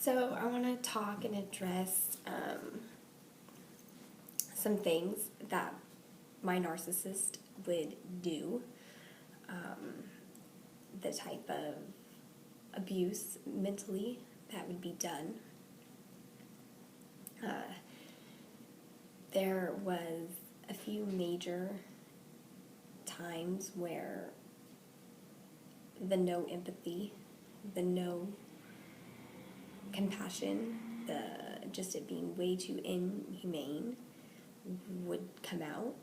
So I want to talk and address some things that my narcissist would do, the type of abuse mentally that would be done. There was a few major times where the no empathy, the no compassion, just it being way too inhumane would come out.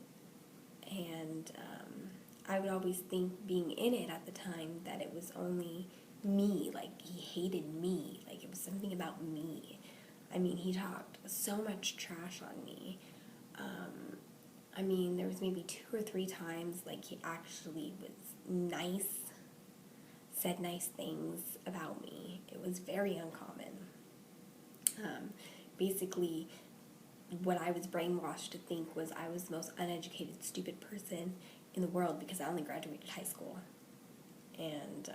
And I would always think, being in it at the time, that it was only me, like he hated me, like it was something about me. I mean, he talked so much trash on me. There was maybe 2 or 3 times like he actually was nice, said nice things about me. It was very uncommon. Basically, what I was brainwashed to think was I was the most uneducated, stupid person in the world because I only graduated high school. And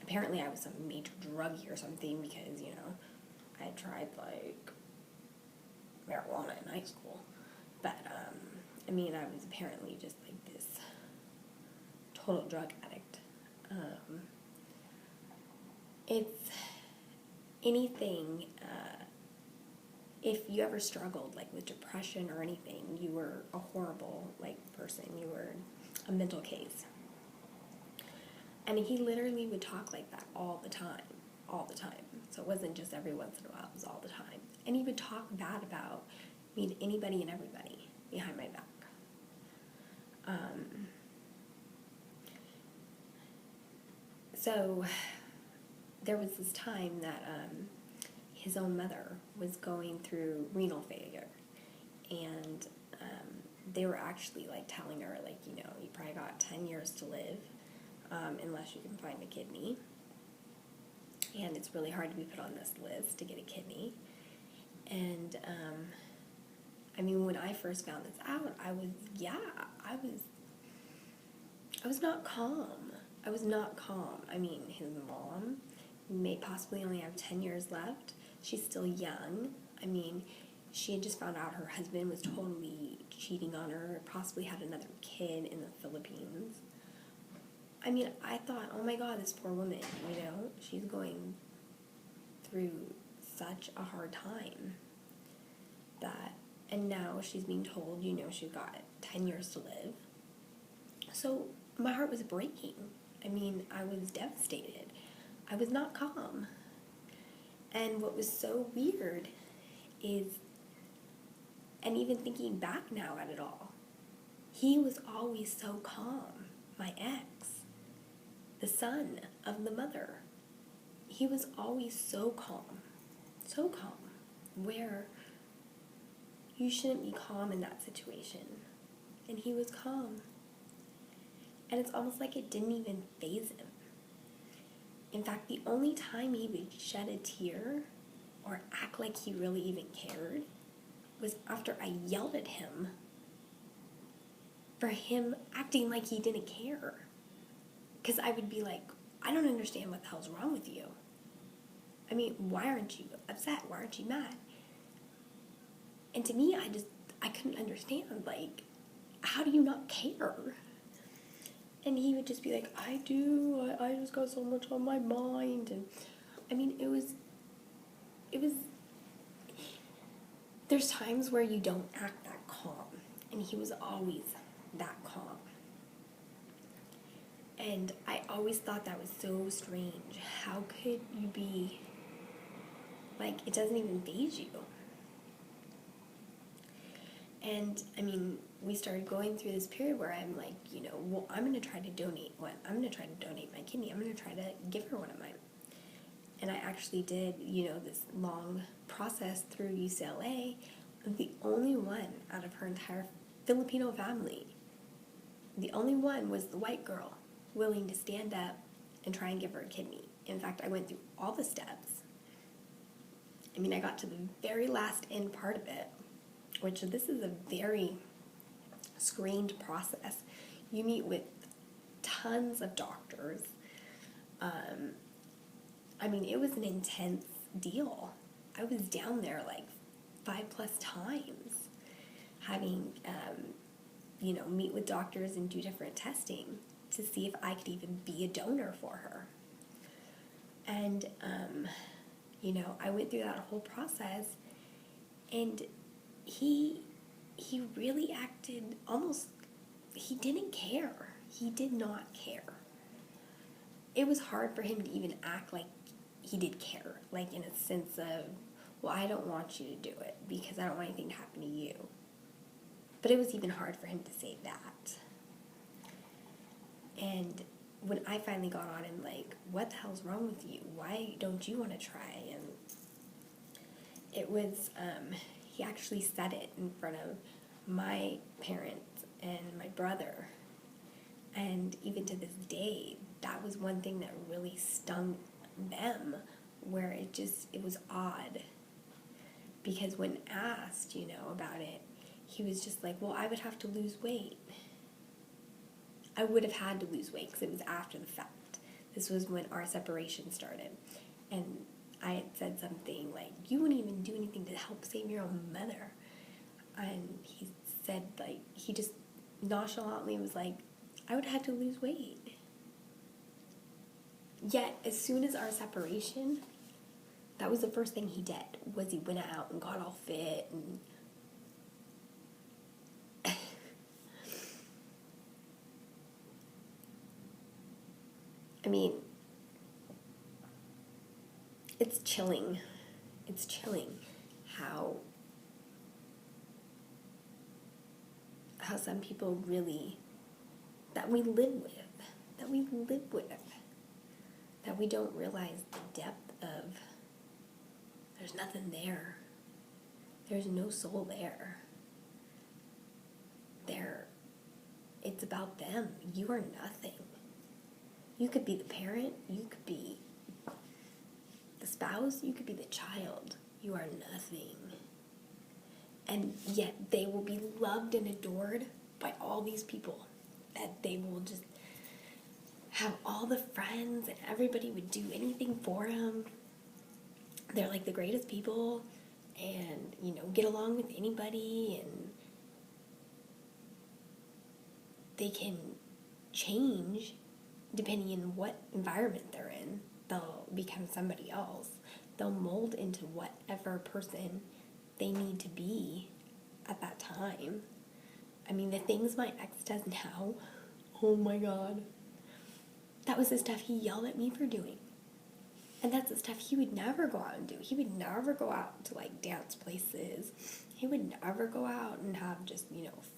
apparently I was some major druggie or something because, I had tried, marijuana in high school. But, I was apparently just, this total drug addict. It's anything, if you ever struggled, with depression or anything, you were a horrible, person. You were a mental case. And he literally would talk like that all the time. So it wasn't just every once in a while, it was all the time. And he would talk bad about me to anybody and everybody behind my back. So there was this time that his own mother was going through renal failure, and they were actually telling her you probably got 10 years to live unless you can find a kidney, and it's really hard to be put on this list to get a kidney. And when I first found this out, I was not calm. His mom may possibly only have 10 years left. She's still young. She had just found out her husband was totally cheating on her, possibly had another kid in the Philippines. I thought, oh my God, this poor woman, she's going through such a hard time. And now she's being told, she's got 10 years to live. So my heart was breaking. I was devastated. I was not calm. And what was so weird is, and even thinking back now at it all, he was always so calm. My ex, the son of the mother, he was always so calm, where you shouldn't be calm in that situation. And he was calm. And it's almost like it didn't even faze him. In fact, the only time he would shed a tear or act like he really even cared was after I yelled at him for him acting like he didn't care. Because I would be like, I don't understand what the hell's wrong with you. Why aren't you upset? Why aren't you mad? And to me, I couldn't understand, how do you not care? And he would just be like, I do, I just got so much on my mind. And it was, there's times where you don't act that calm. And he was always that calm. And I always thought that was so strange. How could you be, it doesn't even faze you? And, we started going through this period where I'm like, I'm going to try to donate one. I'm going to try to donate my kidney. I'm going to try to give her one of mine. And I actually did, this long process through UCLA. The only one out of her entire Filipino family, the only one was the white girl willing to stand up and try and give her a kidney. In fact, I went through all the steps. I got to the very last end part of it, which this is a very screened process. You meet with tons of doctors. I mean, it was an intense deal. I was down there like 5+ times, having, meet with doctors and do different testing to see if I could even be a donor for her. And, I went through that whole process, and he really acted almost, he didn't care. He did not care. It was hard for him to even act like he did care, like in a sense of, well, I don't want you to do it because I don't want anything to happen to you. But it was even hard for him to say that. And when I finally got on and like, what the hell's wrong with you? Why don't you want to try? And it was, he actually said it in front of my parents and my brother. And even to this day, that was one thing that really stung them, where it was odd. Because when asked, about it, he was just like, well, I would have to lose weight. I would have had to lose weight because it was after the fact. This was when our separation started. And I had said something like, you wouldn't even do anything to help save your own mother. And he said, like, he just nonchalantly was like, I would have had to lose weight. Yet, as soon as our separation, that was the first thing he did, was he went out and got all fit. And I mean, it's chilling. It's chilling how some people really, that we live with, that we don't realize the depth of, there's nothing there. There's no soul there. It's about them. You are nothing. You could be the parent, you could be the spouse, you could be the child. You are nothing. And yet they will be loved and adored by all these people. That they will just have all the friends and everybody would do anything for them. They're like the greatest people and, get along with anybody, and they can change depending on what environment they're in. They'll become somebody else. They'll mold into whatever person they need to be at that time. I mean, the things my ex does now, oh my God. That was the stuff he yelled at me for doing. And that's the stuff he would never go out and do. He would never go out to like dance places. He would never go out and have just,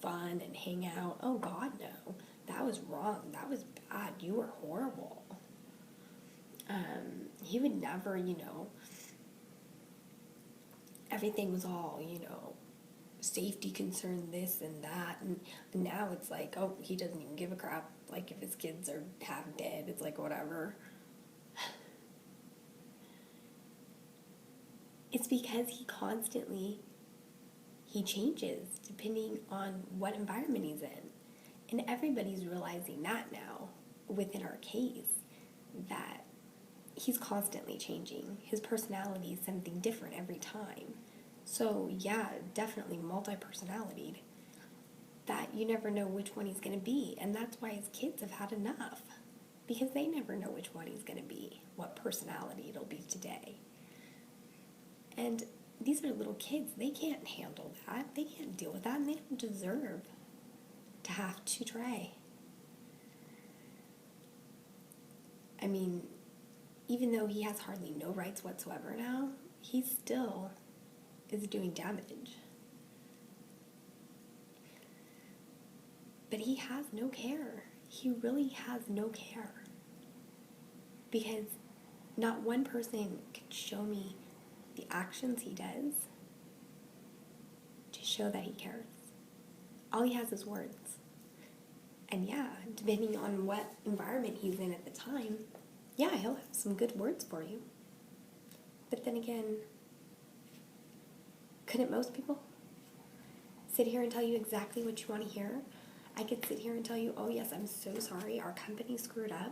fun and hang out. Oh God, no. That was wrong. That was bad. You were horrible. He would never, everything was all, safety concern, this and that. And now it's like, oh, he doesn't even give a crap. Like, if his kids are half dead, it's like, whatever. It's because he changes depending on what environment he's in. And everybody's realizing that now within our case, that he's constantly changing. His personality is something different every time. So yeah, definitely multi-personalitied. That you never know which one he's going to be. And that's why his kids have had enough. Because they never know which one he's going to be, what personality it'll be today. And these are little kids. They can't handle that. They can't deal with that, and they don't deserve to have to try. I mean, even though he has hardly no rights whatsoever now, he still is doing damage. But he has no care. He really has no care. Because not one person can show me the actions he does to show that he cares. All he has is words. And yeah, depending on what environment he's in at the time, yeah, he'll have some good words for you. But then again, couldn't most people sit here and tell you exactly what you want to hear? I could sit here and tell you, oh yes, I'm so sorry, our company screwed up,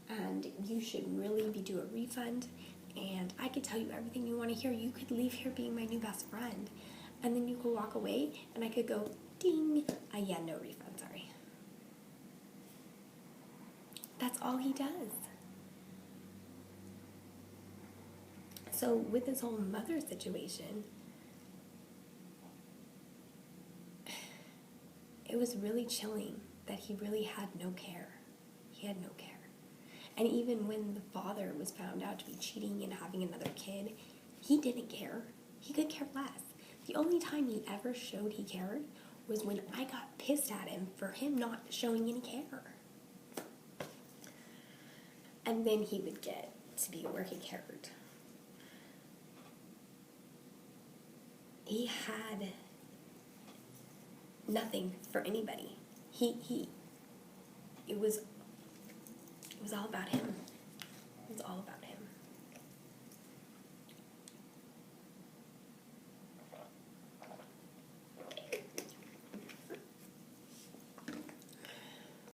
and you should really be due a refund, and I could tell you everything you want to hear. You could leave here being my new best friend, and then you could walk away, and I could go, ding, yeah, no refund, sorry. That's all he does. So with this whole mother situation, it was really chilling that he really had no care. He had no care. And even when the father was found out to be cheating and having another kid, he didn't care. He could care less. The only time he ever showed he cared was when I got pissed at him for him not showing any care. And then he would get to be where he cared. He had nothing for anybody. It was all about him. It was all about him.